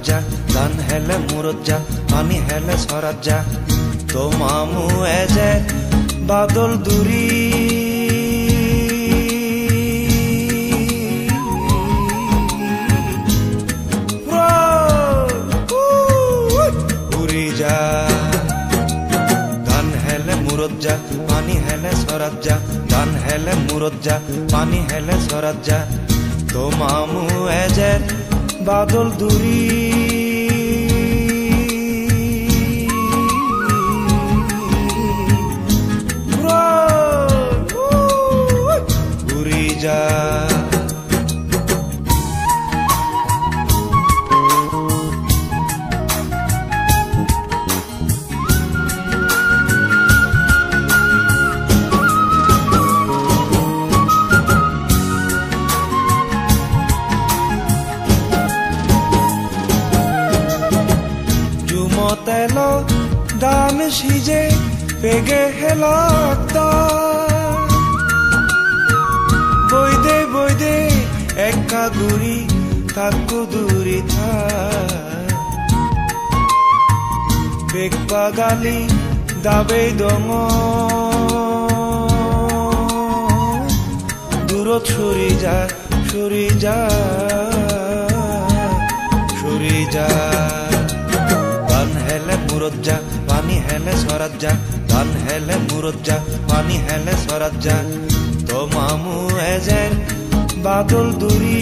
যা ধান হেলে মুরত যা পানি হেলে সরাত যা তো মামু এজে বাদল দুরি উড়ি যা ধান হেলে মুরত যা পানি হেলে সরাত যা ধান হেলে মুরত যা পানি হেলে সরাত যা তো মামু এজে বাদল দুরি উড়ি যা তেলো দান সিজে পেগে হেলাক্তা বৈদে বৈদে একা গুড়ি তাকু দূরি থা বেগবা গালি দাবে দম দূরত সরি যা সরি যা সরি যা ধান হেলে মুরত যা পানি হেলে সরাত যা ধান হেলে মুরত যা পানি হেলে সরাত যা তো মামু এজের বাদল দুরি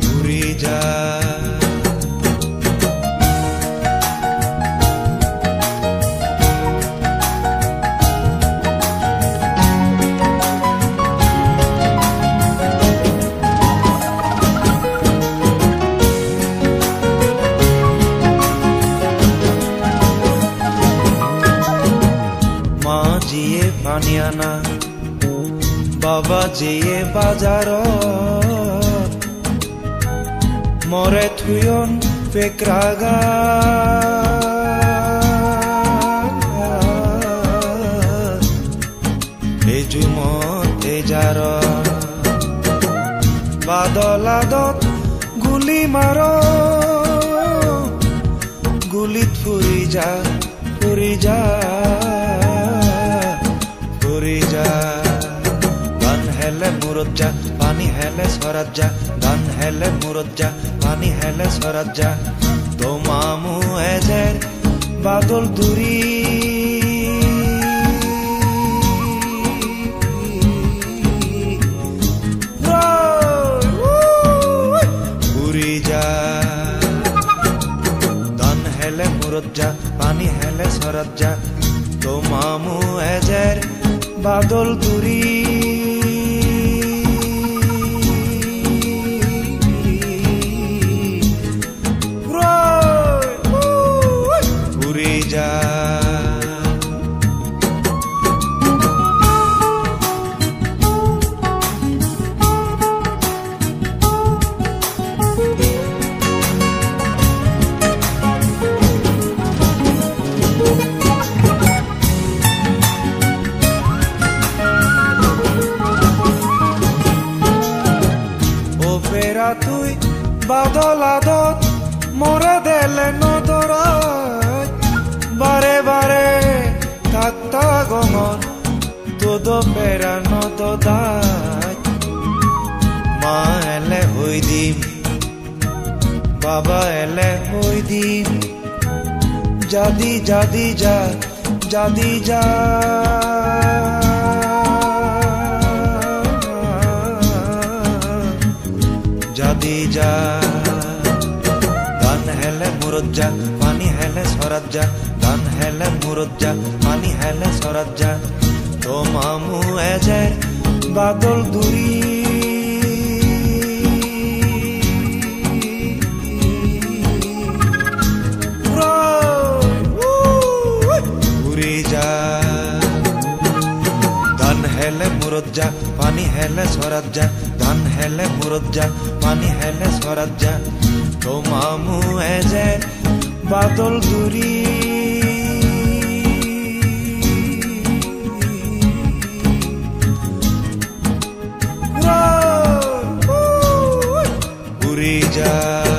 উড়ি যা জিয়ে পানি আনা বাবা জিয়ে বাজার মরে থুয়ন পেকরাগা এজুমত এজার বাদলাদত গুলি মার গুলিত ফুরি যা ফুরি যা ধান হেলে মুরত যা পানি হেলে সরাত যা ধান হেলে মুরত যা পানি হেলে সরাত যা তো মামু এজের বাদল দুরি উড়ি যা ধান হেলে মুরত যা পানি হেলে সরাত যা তো মামু এজের বাদল দুরি উড়ি যা তুই বাদল আদত মরে দেলে নদরাত বারে বারে থাকতা গমন তোদ পেরা নদাত মা এলে হই দিম বাবা এলে হই দিম জাদি জাদি যা জাদি যা জাদি যা ধান হেলে মুরত যা পানি হেলে সরাত যা ধান হেলে মুরত যা পানি হেলে সরাত যা তো মামু এজের বাদল দুরি উড়ি যা ধান হেলে মুরত যা পানি হেলে সরাত যা ধান হেলে মুরত যা পানি হেলে সরাত যা তো মামু এজের বাদল দুরি যা